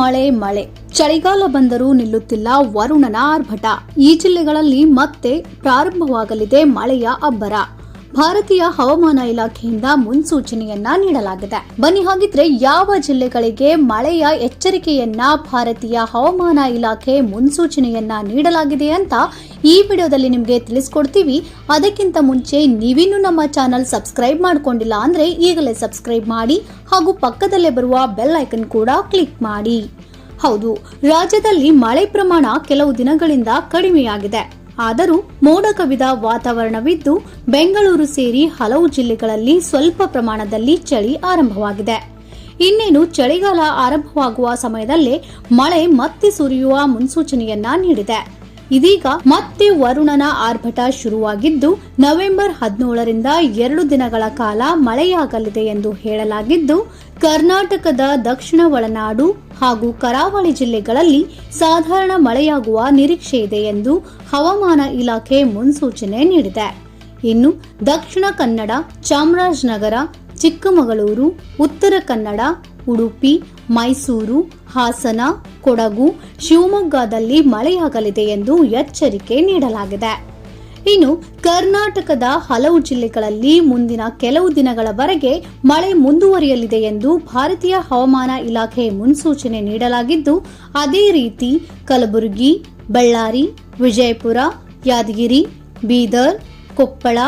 ಮಳೆ ಚಳಿಗಾಲ ಬಂದರೂ ನಿಲ್ಲುತ್ತಿಲ್ಲ ವರುಣನ ಆರ್ಭಟ. ಈ ಜಿಲ್ಲೆಗಳಲ್ಲಿ ಮತ್ತೆ ಪ್ರಾರಂಭವಾಗಲಿದೆ ಮಳೆಯ ಅಬ್ಬರ. ಭಾರತೀಯ ಹವಾಮಾನ ಇಲಾಖೆಯಿಂದ ಮುನ್ಸೂಚನೆಯನ್ನ ನೀಡಲಾಗಿದೆ. ಬನ್ನಿ ಹಾಗಿದ್ರೆ ಯಾವ ಜಿಲ್ಲೆಗಳಿಗೆ ಮಳೆಯ ಎಚ್ಚರಿಕೆಯನ್ನ ಭಾರತೀಯ ಹವಾಮಾನ ಇಲಾಖೆ ಮುನ್ಸೂಚನೆಯನ್ನ ನೀಡಲಾಗಿದೆ ಅಂತ ಈ ವಿಡಿಯೋದಲ್ಲಿ ನಿಮಗೆ ತಿಳಿಸ್ಕೊಡ್ತೀವಿ. ಅದಕ್ಕಿಂತ ಮುಂಚೆ ನೀವಿನ್ನೂ ನಮ್ಮ ಚಾನೆಲ್ ಸಬ್ಸ್ಕ್ರೈಬ್ ಮಾಡ್ಕೊಂಡಿಲ್ಲ ಅಂದ್ರೆ ಈಗಲೇ ಸಬ್ಸ್ಕ್ರೈಬ್ ಮಾಡಿ ಹಾಗೂ ಪಕ್ಕದಲ್ಲೇ ಬರುವ ಬೆಲ್ ಐಕನ್ ಕೂಡ ಕ್ಲಿಕ್ ಮಾಡಿ. ಹೌದು, ರಾಜ್ಯದಲ್ಲಿ ಮಳೆ ಪ್ರಮಾಣ ಕೆಲವು ದಿನಗಳಿಂದ ಕಡಿಮೆಯಾಗಿದೆ. ಆದರೂ ಮೋಡ ಕವಿದ ವಾತಾವರಣವಿದ್ದು ಬೆಂಗಳೂರು ಸೇರಿ ಹಲವು ಜಿಲ್ಲೆಗಳಲ್ಲಿ ಸ್ವಲ್ಪ ಪ್ರಮಾಣದಲ್ಲಿ ಚಳಿ ಆರಂಭವಾಗಿದೆ. ಇನ್ನೇನು ಚಳಿಗಾಲ ಆರಂಭವಾಗುವ ಸಮಯದಲ್ಲೇ ಮಳೆ ಮತ್ತೆ ಸುರಿಯುವ ಮುನ್ಸೂಚನೆಯನ್ನ ನೀಡಿದೆ. ಇದೀಗ ಮತ್ತೆ ವರುಣನ ಆರ್ಭಟ ಶುರುವಾಗಿದ್ದು ನವೆಂಬರ್ 17ರಿಂದ 2 ದಿನಗಳ ಕಾಲ ಮಳೆಯಾಗಲಿದೆ ಎಂದು ಹೇಳಲಾಗಿದ್ದು, ಕರ್ನಾಟಕದ ದಕ್ಷಿಣ ಒಳನಾಡು ಹಾಗೂ ಕರಾವಳಿ ಜಿಲ್ಲೆಗಳಲ್ಲಿ ಸಾಧಾರಣ ಮಳೆಯಾಗುವ ನಿರೀಕ್ಷೆ ಇದೆ ಎಂದು ಹವಾಮಾನ ಇಲಾಖೆ ಮುನ್ಸೂಚನೆ ನೀಡಿದೆ. ಇನ್ನು ದಕ್ಷಿಣ ಕನ್ನಡ, ಚಾಮರಾಜನಗರ, ಚಿಕ್ಕಮಗಳೂರು, ಉತ್ತರ ಕನ್ನಡ, ಉಡುಪಿ, ಮೈಸೂರು, ಹಾಸನ, ಕೊಡಗು, ಶಿವಮೊಗ್ಗದಲ್ಲಿ ಮಳೆಯಾಗಲಿದೆ ಎಂದು ಎಚ್ಚರಿಕೆ ನೀಡಲಾಗಿದೆ. ಇನ್ನು ಕರ್ನಾಟಕದ ಹಲವು ಜಿಲ್ಲೆಗಳಲ್ಲಿ ಮುಂದಿನ ಕೆಲವು ದಿನಗಳವರೆಗೆ ಮಳೆ ಮುಂದುವರಿಯಲಿದೆ ಎಂದು ಭಾರತೀಯ ಹವಾಮಾನ ಇಲಾಖೆ ಮುನ್ಸೂಚನೆ ನೀಡಲಾಗಿದ್ದು, ಅದೇ ರೀತಿ ಕಲಬುರಗಿ, ಬಳ್ಳಾರಿ, ವಿಜಯಪುರ, ಯಾದಗಿರಿ, ಬೀದರ್, ಕೊಪ್ಪಳ,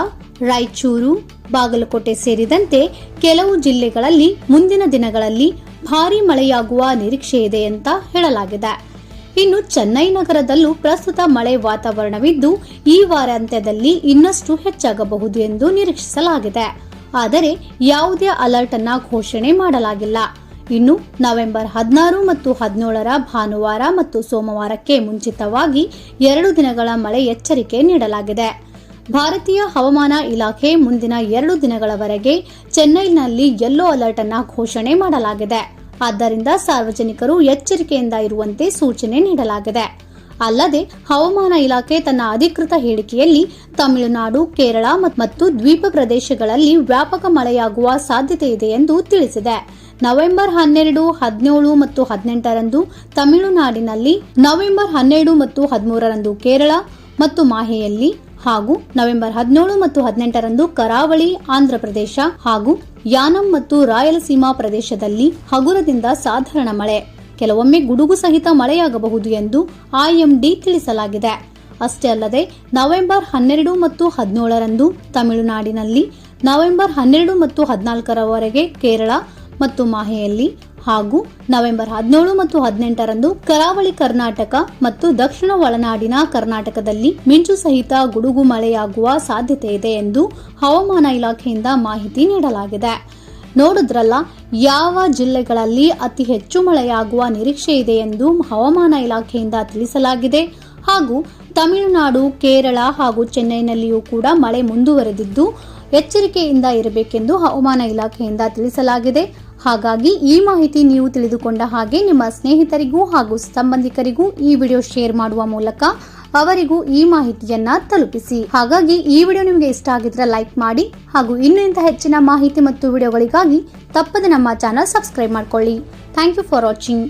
ರಾಯಚೂರು, ಬಾಗಲಕೋಟೆ ಸೇರಿದಂತೆ ಕೆಲವು ಜಿಲ್ಲೆಗಳಲ್ಲಿ ಮುಂದಿನ ದಿನಗಳಲ್ಲಿ ಭಾರೀ ಮಳೆಯಾಗುವ ನಿರೀಕ್ಷೆ ಇದೆ ಅಂತ ಹೇಳಲಾಗಿದೆ. ಇನ್ನು ಚೆನ್ನೈ ನಗರದಲ್ಲೂ ಪ್ರಸ್ತುತ ಮಳೆ ವಾತಾವರಣವಿದ್ದು ಈ ವಾರಾಂತ್ಯದಲ್ಲಿ ಇನ್ನಷ್ಟು ಹೆಚ್ಚಾಗಬಹುದು ಎಂದು ನಿರೀಕ್ಷಿಸಲಾಗಿದೆ. ಆದರೆ ಯಾವುದೇ ಅಲರ್ಟ್ ಅನ್ನ ಘೋಷಣೆ ಮಾಡಲಾಗಿಲ್ಲ. ಇನ್ನು ನವೆಂಬರ್ 16 ಮತ್ತು 17ರ ಭಾನುವಾರ ಮತ್ತು ಸೋಮವಾರಕ್ಕೆ ಮುಂಚಿತವಾಗಿ 2 ದಿನಗಳ ಮಳೆ ಎಚ್ಚರಿಕೆ ನೀಡಲಾಗಿದೆ. ಭಾರತೀಯ ಹವಾಮಾನ ಇಲಾಖೆ ಮುಂದಿನ 2 ದಿನಗಳವರೆಗೆ ಚೆನ್ನೈನಲ್ಲಿ ಯೆಲ್ಲೋ ಅಲರ್ಟ್ ಅನ್ನ ಘೋಷಣೆ ಮಾಡಲಾಗಿದೆ. ಆದ್ದರಿಂದ ಸಾರ್ವಜನಿಕರು ಎಚ್ಚರಿಕೆಯಿಂದ ಇರುವಂತೆ ಸೂಚನೆ ನೀಡಲಾಗಿದೆ. ಅಲ್ಲದೆ ಹವಾಮಾನ ಇಲಾಖೆ ತನ್ನ ಅಧಿಕೃತ ಹೇಳಿಕೆಯಲ್ಲಿ ತಮಿಳುನಾಡು, ಕೇರಳ ಮತ್ತು ದ್ವೀಪ ಪ್ರದೇಶಗಳಲ್ಲಿ ವ್ಯಾಪಕ ಮಳೆಯಾಗುವ ಸಾಧ್ಯತೆ ಇದೆ ಎಂದು ತಿಳಿಸಿದೆ. ನವೆಂಬರ್ 12, 17 ಮತ್ತು 18ರಂದು ತಮಿಳುನಾಡಿನಲ್ಲಿ, ನವೆಂಬರ್ 12 ಮತ್ತು 13ರಂದು ಕೇರಳ ಮತ್ತು ಮಾಹೆಯಲ್ಲಿ ಹಾಗೂ ನವೆಂಬರ್ 17 ಮತ್ತು 18ರಂದು ಕರಾವಳಿ, ಆಂಧ್ರಪ್ರದೇಶ ಹಾಗೂ ಯಾನಂ ಮತ್ತು ರಾಯಲಸೀಮಾ ಪ್ರದೇಶದಲ್ಲಿ ಹಗುರದಿಂದ ಸಾಧಾರಣ ಮಳೆ, ಕೆಲವೊಮ್ಮೆ ಗುಡುಗು ಸಹಿತ ಮಳೆಯಾಗಬಹುದು ಎಂದು ಐಎಂಡಿ ತಿಳಿಸಲಾಗಿದೆ. ಅಷ್ಟೇ ಅಲ್ಲದೆ ನವೆಂಬರ್ 12 ಮತ್ತು 17ರಂದು ತಮಿಳುನಾಡಿನಲ್ಲಿ, ನವೆಂಬರ್ 12 ಮತ್ತು 14ರವರೆಗೆ ಕೇರಳ ಮತ್ತು ಮಾಹೆಯಲ್ಲಿ ಹಾಗೂ ನವೆಂಬರ್ 17 ಮತ್ತು 18ರಂದು ಕರಾವಳಿ ಕರ್ನಾಟಕ ಮತ್ತು ದಕ್ಷಿಣ ಒಳನಾಡಿನ ಕರ್ನಾಟಕದಲ್ಲಿ ಮಿಂಚು ಸಹಿತ ಗುಡುಗು ಮಳೆಯಾಗುವ ಸಾಧ್ಯತೆ ಇದೆ ಎಂದು ಹವಾಮಾನ ಇಲಾಖೆಯಿಂದ ಮಾಹಿತಿ ನೀಡಲಾಗಿದೆ. ನೋಡಿದ್ರಲ್ಲ, ಯಾವ ಜಿಲ್ಲೆಗಳಲ್ಲಿ ಅತಿ ಹೆಚ್ಚು ಮಳೆಯಾಗುವ ನಿರೀಕ್ಷೆ ಇದೆ ಎಂದು ಹವಾಮಾನ ಇಲಾಖೆಯಿಂದ ತಿಳಿಸಲಾಗಿದೆ. ಹಾಗೂ ತಮಿಳುನಾಡು, ಕೇರಳ ಹಾಗೂ ಚೆನ್ನೈನಲ್ಲಿಯೂ ಕೂಡ ಮಳೆ ಮುಂದುವರೆದಿದ್ದು ಎಚ್ಚರಿಕೆಯಿಂದ ಇರಬೇಕೆಂದು ಹವಾಮಾನ ಇಲಾಖೆಯಿಂದ ತಿಳಿಸಲಾಗಿದೆ. ಹಾಗಾಗಿ ಈ ಮಾಹಿತಿ ನೀವು ತಿಳಿದುಕೊಂಡ ಹಾಗೆ ನಿಮ್ಮ ಸ್ನೇಹಿತರಿಗೂ ಹಾಗೂ ಸಂಬಂಧಿಕರಿಗೂ ಈ ವಿಡಿಯೋ ಶೇರ್ ಮಾಡುವ ಮೂಲಕ ಅವರಿಗೂ ಈ ಮಾಹಿತಿಯನ್ನ ತಲುಪಿಸಿ. ಹಾಗಾಗಿ ಈ ವಿಡಿಯೋ ನಿಮಗೆ ಇಷ್ಟ ಆಗಿದ್ರೆ ಲೈಕ್ ಮಾಡಿ ಹಾಗೂ ಇನ್ನೂ ಇಂತಹ ಹೆಚ್ಚಿನ ಮಾಹಿತಿ ಮತ್ತು ವಿಡಿಯೋಗಳಿಗಾಗಿ ತಪ್ಪದೆ ನಮ್ಮ ಚಾನೆಲ್ ಸಬ್ಸ್ಕ್ರೈಬ್ ಮಾಡ್ಕೊಳ್ಳಿ. Thank you for watching.